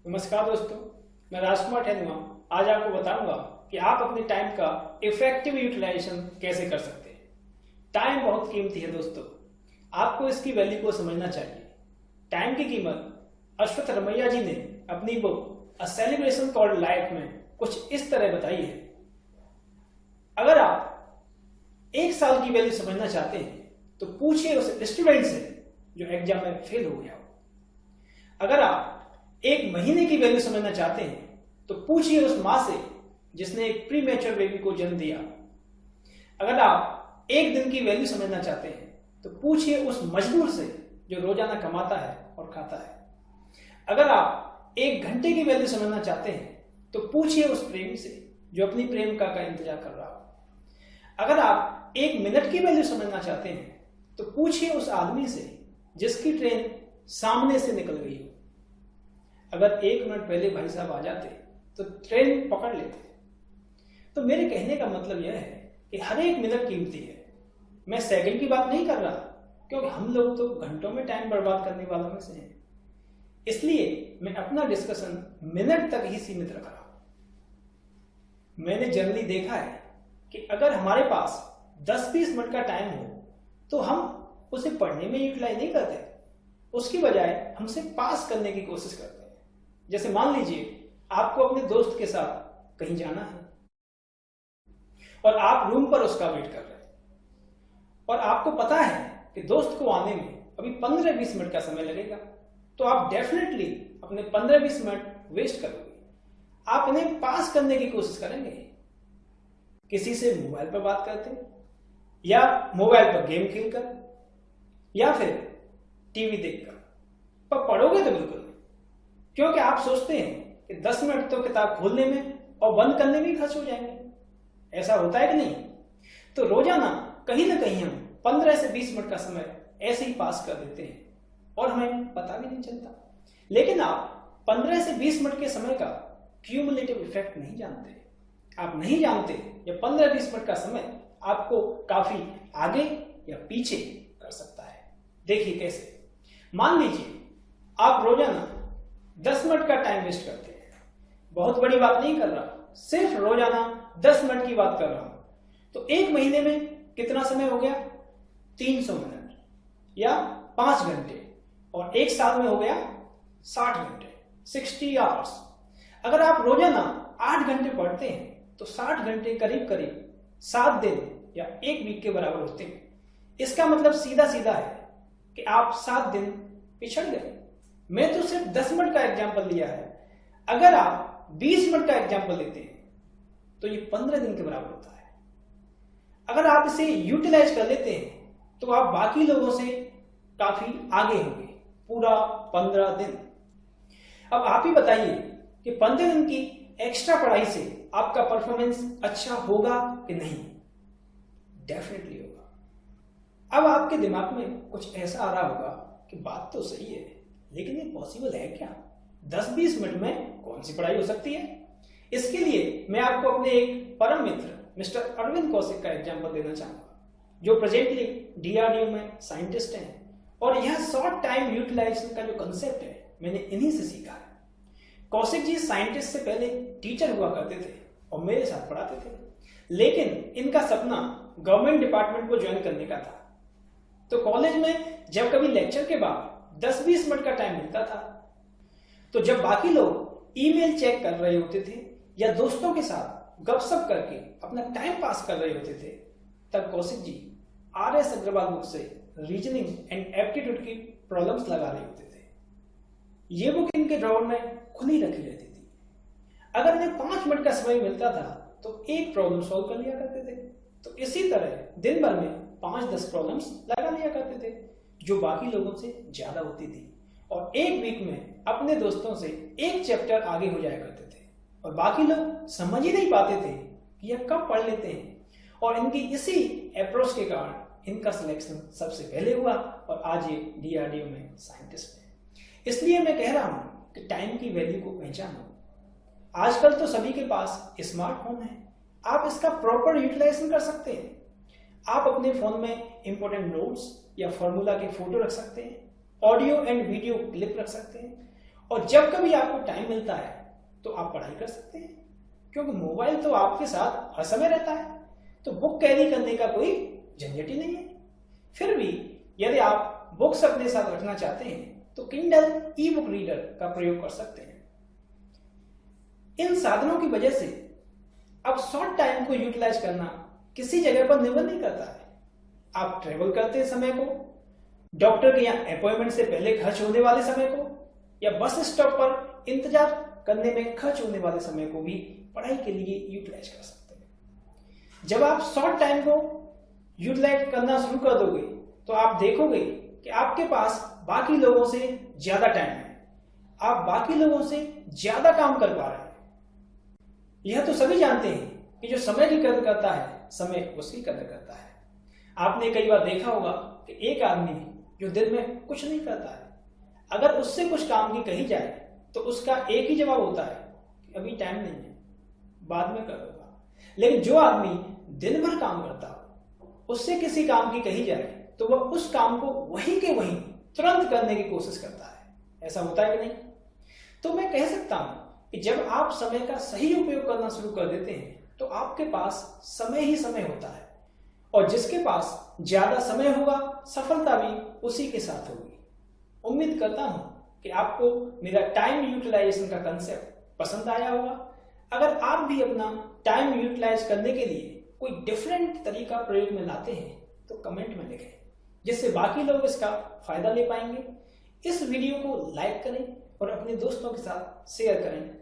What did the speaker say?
नमस्कार दोस्तों, मैं राजकुमार ठेनुआ आज आपको बताऊंगा कि आप अपने टाइम का इफेक्टिव यूटिलाइजेशन कैसे कर सकते हैं। टाइम बहुत कीमती है दोस्तों, आपको इसकी वैल्यू को समझना चाहिए। टाइम की कीमत अश्वत्थ रमैया जी ने अपनी book a celebration called life में कुछ इस तरह बताई है। अगर आप एक साल की वैल्यू समझना चाहते हैं तो पूछिए उस स्टूडेंट से जो एग्जाम में फेल हो गया हो। अगर आप एक महीने की वैल्यू समझना चाहते हैं तो पूछिए उस मां से जिसने एक प्री मैच्योर बेबी को जन्म दिया। अगर आप एक दिन की वैल्यू समझना चाहते हैं तो पूछिए उस मजदूर से जो रोजाना कमाता है और खाता है। अगर आप एक घंटे की वैल्यू समझना चाहते हैं तो पूछिए उस प्रेमी से जो अपनी प्रेमिका का इंतजार कर रहा हो। अगर आप एक मिनट की वैल्यू समझना चाहते हैं तो पूछिए उस आदमी से जिसकी ट्रेन सामने से निकल गई हो। अगर एक मिनट पहले भाई साहब आ जाते तो ट्रेन पकड़ लेते। तो मेरे कहने का मतलब यह है कि हर एक मिनट कीमती है। मैं सेकंड की बात नहीं कर रहा, क्योंकि हम लोग तो घंटों में टाइम बर्बाद करने वालों में से हैं। इसलिए मैं अपना डिस्कशन मिनट तक ही सीमित रख रहा हूं। मैंने जनरली देखा है कि अगर हमारे पास 10-20 मिनट का टाइम हो तो हम उसे पढ़ने में यूटिलाइज नहीं करते, उसकी बजाय हमसे पास करने की कोशिश करते हैं। जैसे मान लीजिए आपको अपने दोस्त के साथ कहीं जाना है और आप रूम पर उसका वेट कर रहे हैं और आपको पता है कि दोस्त को आने में अभी 15-20 मिनट का समय लगेगा, तो आप डेफिनेटली अपने 15-20 मिनट वेस्ट करोगे। आप उन्हें पास करने की कोशिश करेंगे, किसी से मोबाइल पर बात करते या मोबाइल पर गेम खेलकर या फिर टीवी देखकर। पर पढ़ोगे तो बिल्कुल नहीं, क्योंकि आप सोचते हैं कि 10 मिनट तो किताब खोलने में और बंद करने में ही खर्च हो जाएंगे। ऐसा होता है कि नहीं? तो रोजाना कहीं ना कहीं हम 15 से 20 मिनट का समय ऐसे ही पास कर देते हैं और हमें पता भी नहीं चलता। लेकिन आप 15 से 20 मिनट के समय का क्यूमुलेटिव इफेक्ट नहीं जानते। आप नहीं जानते ये 15-20 मिनट का समय आपको काफी आगे या पीछे कर सकता है। देखिए कैसे। मान लीजिए आप रोजाना 10 मिनट का टाइम वेस्ट करते हैं। बहुत बड़ी बात नहीं कर रहा, सिर्फ रोजाना 10 मिनट की बात कर रहा हूं। तो एक महीने में कितना समय हो गया? 300 मिनट या 5 घंटे। और एक साल में हो गया 60 घंटे, 60 आवर्स। अगर आप रोजाना 8 घंटे पढ़ते हैं तो 60 घंटे करीब करीब 7 दिन या 1 वीक के बराबर होते हैं। इसका मतलब सीधा सीधा है कि आप 7 दिन पिछड़ गए। मैं तो सिर्फ 10 मिनट का एग्जाम्पल लिया है। अगर आप 20 मिनट का एग्जाम्पल लेते हैं तो ये 15 दिन के बराबर होता है। अगर आप इसे यूटिलाइज कर लेते हैं तो आप बाकी लोगों से काफी आगे होंगे, पूरा 15 दिन। अब आप ही बताइए कि 15 दिन की एक्स्ट्रा पढ़ाई से आपका परफॉर्मेंस अच्छा होगा कि नहीं? डेफिनेटली होगा। अब आपके दिमाग में कुछ ऐसा आ रहा होगा कि बात तो सही है, लेकिन ये पॉसिबल है क्या? 10-20 मिनट में कौन सी पढ़ाई हो सकती है? इसके लिए मैं आपको अपने एक परम मित्र मिस्टर अरविंद कौशिक का एग्जाम्पल देना चाहूंगा, जो प्रेजेंटली डीआरडीओ में साइंटिस्ट हैं। और यह शॉर्ट टाइम यूटिलाइजेशन का जो कंसेप्ट है मैंने इन्हीं से सीखा है। कौशिक जी साइंटिस्ट से पहले टीचर हुआ करते थे और मेरे साथ पढ़ाते थे, लेकिन इनका सपना गवर्नमेंट डिपार्टमेंट को ज्वाइन करने का था। तो कॉलेज में जब कभी लेक्चर के बाद 10-20 मिनट का टाइम मिलता था, तो जब बाकी लोग ईमेल चेक कर रहे होते थे या दोस्तों के साथ गपशप करके अपना टाइम पास कर रहे होते थे, तब कौशिक जी आर.एस. अग्रवाल बुक से रीजनिंग एंड एप्टीट्यूड की प्रॉब्लम्स लगा रहे होते थे। ये बुक इनके ड्रॉवर में खुली रखी रहती थी। अगर इन्हें 5 मिनट का समय मिलता था तो एक प्रॉब्लम सॉल्व कर लिया करते थे। तो इसी तरह दिन भर में 5-10 प्रॉब्लम्स लगा लिया करते थे, जो बाकी लोगों से ज्यादा होती थी। और एक वीक में अपने दोस्तों से एक चैप्टर आगे हो जाया करते थे और बाकी लोग समझ ही नहीं पाते थे कि यह कब पढ़ लेते हैं। और इनकी इसी अप्रोच के कारण इनका सिलेक्शन सबसे पहले हुआ और आज ये डीआरडीओ में साइंटिस्ट है। इसलिए मैं कह रहा हूं कि टाइम की वैल्यू को पहचानो। आजकल तो सभी के पास स्मार्टफोन है, आप इसका प्रॉपर यूटिलाइजेशन कर सकते हैं। आप अपने फोन में इंपॉर्टेंट नोट्स या फॉर्मूला के फोटो रख सकते हैं, ऑडियो एंड वीडियो क्लिप रख सकते हैं और जब कभी आपको टाइम मिलता है तो आप पढ़ाई कर सकते हैं, क्योंकि मोबाइल तो आपके साथ हर समय रहता है, तो बुक कैरी करने का कोई झंझट ही नहीं है। फिर भी यदि आप बुक्स अपने साथ रखना चाहते हैं तो किंडल ई बुक रीडर का प्रयोग कर सकते हैं। इन साधनों की वजह से अब शॉर्ट टाइम को यूटिलाइज करना किसी जगह पर निर्भर नहीं करता है। आप ट्रेवल करते समय को, डॉक्टर के यहाँ अपॉइंटमेंट से पहले खर्च होने वाले समय को, या बस स्टॉप पर इंतजार करने में खर्च होने वाले समय को भी पढ़ाई के लिए यूटिलाइज कर सकते हैं। जब आप शॉर्ट टाइम को यूटिलाइज करना शुरू कर दोगे तो आप देखोगे कि आपके पास बाकी लोगों से ज्यादा टाइम है, आप बाकी लोगों से ज्यादा काम कर पा रहे हैं। यह तो सभी जानते हैं कि जो समय की कदर करता है समय उसकी कदर करता है। आपने कई बार देखा होगा कि एक आदमी जो दिन में कुछ नहीं करता है, अगर उससे कुछ काम की कही जाए तो उसका एक ही जवाब होता है कि अभी टाइम नहीं है, बाद में करूंगा। लेकिन जो आदमी दिन भर काम करता हो, उससे किसी काम की कही जाए तो वह उस काम को वहीं के वहीं तुरंत करने की कोशिश करता है। ऐसा होता है कि नहीं? तो मैं कह सकता हूं कि जब आप समय का सही उपयोग करना शुरू कर देते हैं तो आपके पास समय ही समय होता है, और जिसके पास ज्यादा समय होगा सफलता भी उसी के साथ होगी। उम्मीद करता हूं कि आपको मेरा टाइम यूटिलाइजेशन का कंसेप्ट पसंद आया होगा। अगर आप भी अपना टाइम यूटिलाइज करने के लिए कोई डिफरेंट तरीका प्रयोग में लाते हैं तो कमेंट में लिखें, जिससे बाकी लोग इसका फायदा ले पाएंगे। इस वीडियो को लाइक करें और अपने दोस्तों के साथ शेयर करें।